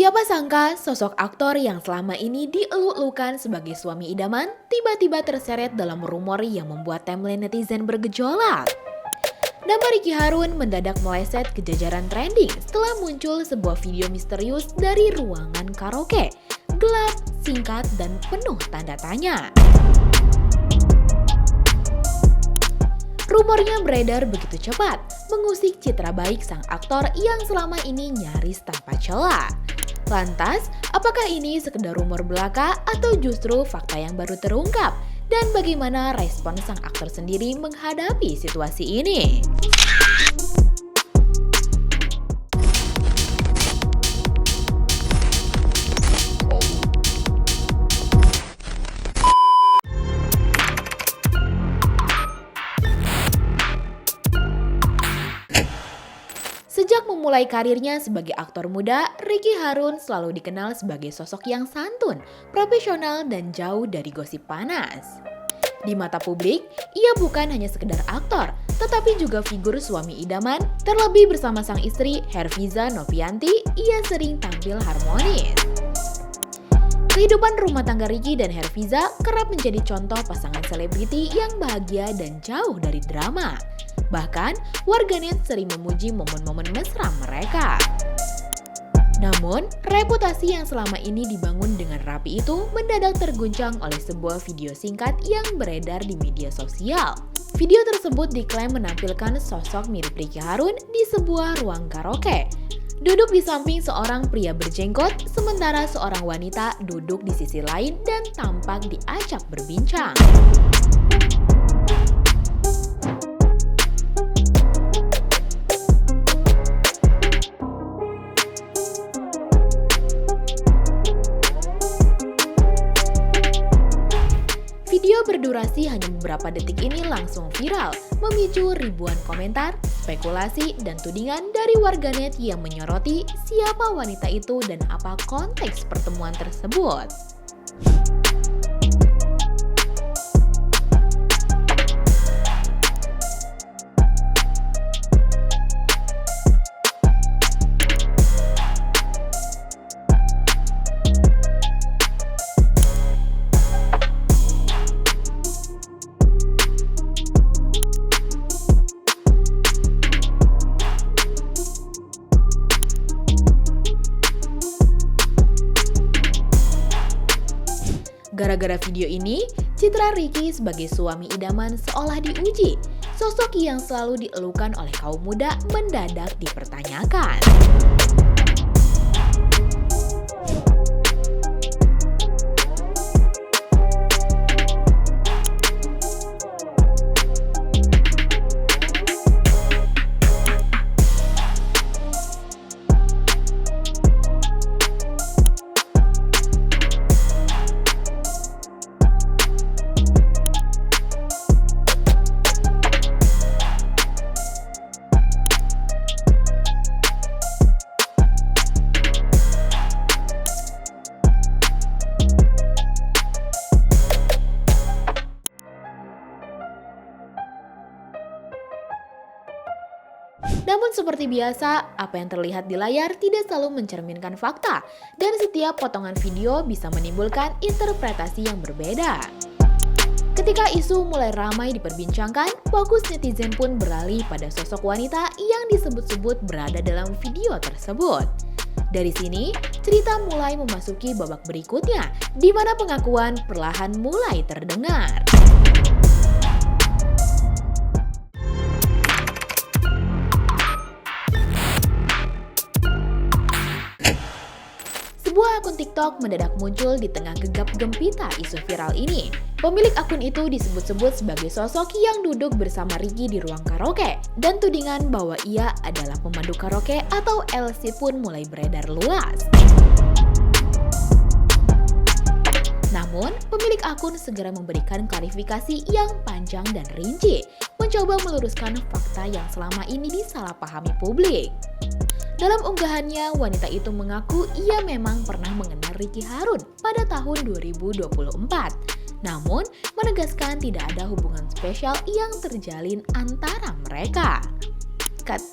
Siapa sangka sosok aktor yang selama ini dieluk-elukan sebagai suami idaman tiba-tiba terseret dalam rumor yang membuat timeline netizen bergejolak. Nama Ricky Harun mendadak meleset ke jajaran trending setelah muncul sebuah video misterius dari ruangan karaoke. Gelap, singkat, dan penuh tanda tanya. Rumornya beredar begitu cepat, mengusik citra baik sang aktor yang selama ini nyaris tanpa celah. Lantas, apakah ini sekedar rumor belaka atau justru fakta yang baru terungkap? Dan bagaimana respon sang aktor sendiri menghadapi situasi ini? Sejak memulai karirnya sebagai aktor muda, Ricky Harun selalu dikenal sebagai sosok yang santun, profesional, dan jauh dari gosip panas. Di mata publik, ia bukan hanya sekedar aktor, tetapi juga figur suami idaman, terlebih bersama sang istri Herfiza Novianti, ia sering tampil harmonis. Kehidupan rumah tangga Ricky dan Herfiza kerap menjadi contoh pasangan selebriti yang bahagia dan jauh dari drama. Bahkan, warganet sering memuji momen-momen mesra mereka. Namun, reputasi yang selama ini dibangun dengan rapi itu mendadak terguncang oleh sebuah video singkat yang beredar di media sosial. Video tersebut diklaim menampilkan sosok mirip Ricky Harun di sebuah ruang karaoke. Duduk di samping seorang pria berjenggot, sementara seorang wanita duduk di sisi lain dan tampak diajak berbincang. Video berdurasi hanya beberapa detik ini langsung viral, memicu ribuan komentar, spekulasi, dan tudingan dari warganet yang menyoroti siapa wanita itu dan apa konteks pertemuan tersebut. Gara-gara video ini, citra Ricky sebagai suami idaman seolah diuji. Sosok yang selalu dielukan oleh kaum muda mendadak dipertanyakan. Namun seperti biasa, apa yang terlihat di layar tidak selalu mencerminkan fakta, dan setiap potongan video bisa menimbulkan interpretasi yang berbeda. Ketika isu mulai ramai diperbincangkan, fokus netizen pun beralih pada sosok wanita yang disebut-sebut berada dalam video tersebut. Dari sini, cerita mulai memasuki babak berikutnya, di mana pengakuan perlahan mulai terdengar. Sebuah akun TikTok mendadak muncul di tengah gegap gempita isu viral ini. Pemilik akun itu disebut-sebut sebagai sosok yang duduk bersama Ricky di ruang karaoke, dan tudingan bahwa ia adalah pemandu karaoke atau LC pun mulai beredar luas. Namun, pemilik akun segera memberikan klarifikasi yang panjang dan rinci, mencoba meluruskan fakta yang selama ini disalahpahami publik. Dalam unggahannya, wanita itu mengaku ia memang pernah mengenal Ricky Harun pada tahun 2024. Namun, menegaskan tidak ada hubungan spesial yang terjalin antara mereka.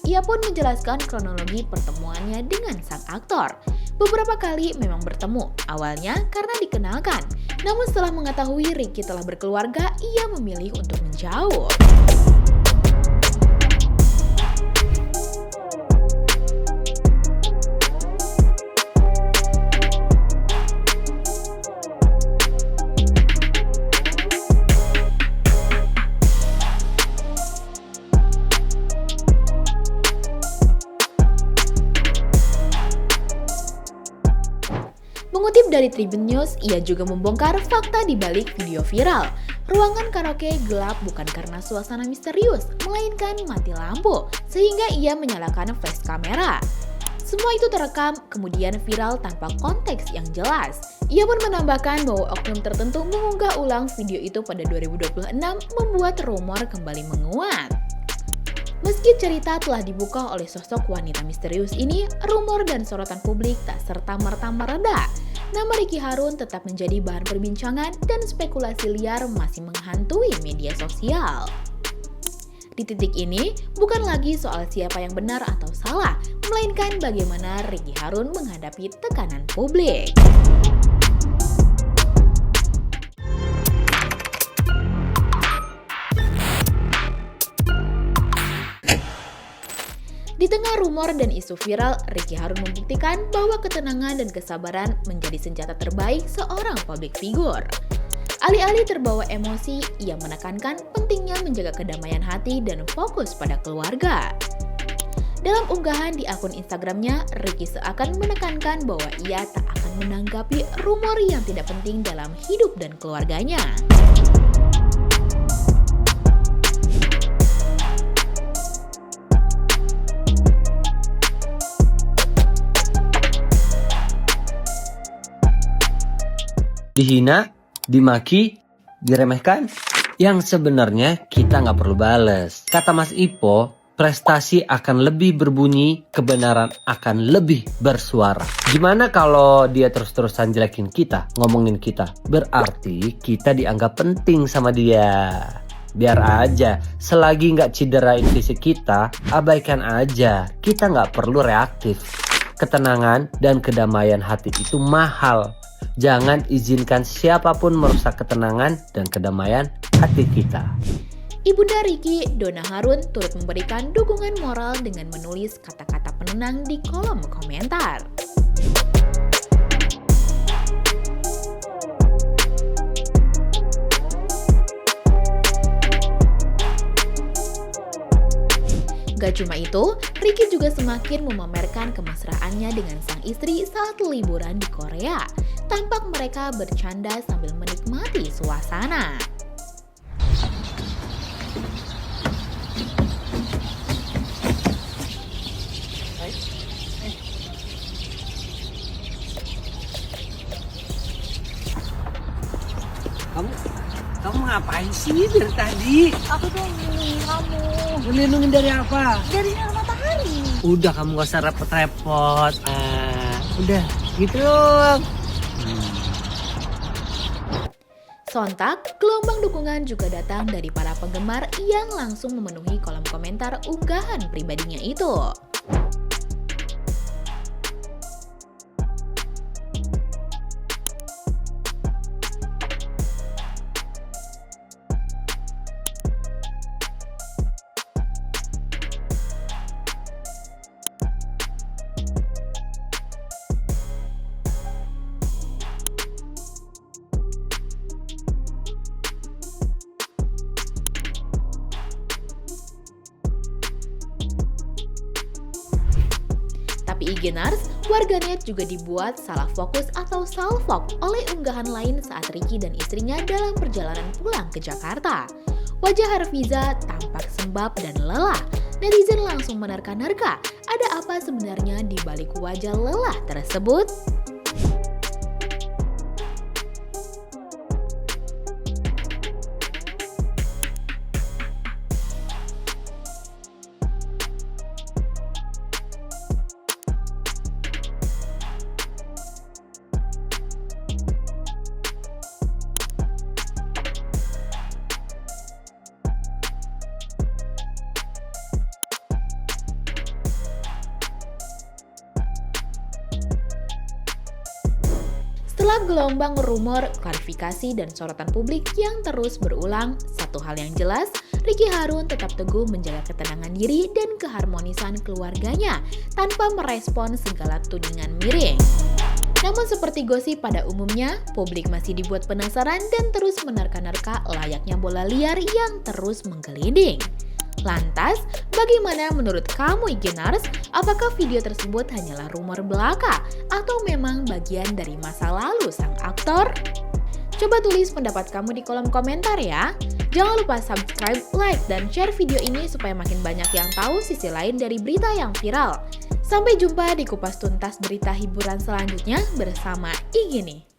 Ia pun menjelaskan kronologi pertemuannya dengan sang aktor. Beberapa kali memang bertemu, awalnya karena dikenalkan. Namun setelah mengetahui Ricky telah berkeluarga, ia memilih untuk menjauh. Mengutip dari Tribun News, ia juga membongkar fakta di balik video viral. Ruangan karaoke gelap bukan karena suasana misterius, melainkan mati lampu, sehingga ia menyalakan flash kamera. Semua itu terekam, kemudian viral tanpa konteks yang jelas. Ia pun menambahkan bahwa oknum tertentu mengunggah ulang video itu pada 2026 membuat rumor kembali menguat. Meski cerita telah dibuka oleh sosok wanita misterius ini, rumor dan sorotan publik tak serta-merta mereda. Nama Ricky Harun tetap menjadi bahan perbincangan dan spekulasi liar masih menghantui media sosial. Di titik ini, bukan lagi soal siapa yang benar atau salah, melainkan bagaimana Ricky Harun menghadapi tekanan publik. Di tengah rumor dan isu viral, Ricky Harun membuktikan bahwa ketenangan dan kesabaran menjadi senjata terbaik seorang publik figur. Alih-alih terbawa emosi, ia menekankan pentingnya menjaga kedamaian hati dan fokus pada keluarga. Dalam unggahan di akun Instagramnya, Ricky seakan menekankan bahwa ia tak akan menanggapi rumor yang tidak penting dalam hidup dan keluarganya. Dihina, dimaki, diremehkan, yang sebenarnya kita nggak perlu bales. Kata Mas Ipo, prestasi akan lebih berbunyi, kebenaran akan lebih bersuara. Gimana kalau dia terus-terusan jelekin kita, ngomongin kita? Berarti kita dianggap penting sama dia. Biar aja, selagi nggak cederain fisik kita, abaikan aja. Kita nggak perlu reaktif. Ketenangan dan kedamaian hati itu mahal. Jangan izinkan siapapun merusak ketenangan dan kedamaian hati kita. Ibunda Ricky, Donna Harun, turut memberikan dukungan moral dengan menulis kata-kata penenang di kolom komentar. Gak cuma itu, Ricky juga semakin memamerkan kemesraannya dengan sang istri saat liburan di Korea. Tampak mereka bercanda sambil menikmati suasana. Kamu ngapain sih dari tadi? Aku tuh melindungi kamu. Melindungi dari apa? Dari sinar matahari. Udah, kamu gak usah repot-repot. Udah gitu dong. Sontak, gelombang dukungan juga datang dari para penggemar yang langsung memenuhi kolom komentar unggahan pribadinya itu. Tapi Igenars, warganet juga dibuat salah fokus atau salfok oleh unggahan lain saat Ricky dan istrinya dalam perjalanan pulang ke Jakarta. Wajah Harfiza tampak sembab dan lelah. Netizen langsung menerka-nerka, ada apa sebenarnya di balik wajah lelah tersebut? Setelah gelombang rumor, klarifikasi, dan sorotan publik yang terus berulang, satu hal yang jelas, Ricky Harun tetap teguh menjaga ketenangan diri dan keharmonisan keluarganya tanpa merespon segala tudingan miring. Namun seperti gosip pada umumnya, publik masih dibuat penasaran dan terus menerka-nerka layaknya bola liar yang terus menggelinding. Lantas, bagaimana menurut kamu Igenars? Apakah video tersebut hanyalah rumor belaka atau memang bagian dari masa lalu sang aktor? Coba tulis pendapat kamu di kolom komentar ya. Jangan lupa subscribe, like, dan share video ini supaya makin banyak yang tahu sisi lain dari berita yang viral. Sampai jumpa di kupas tuntas berita hiburan selanjutnya bersama Igini.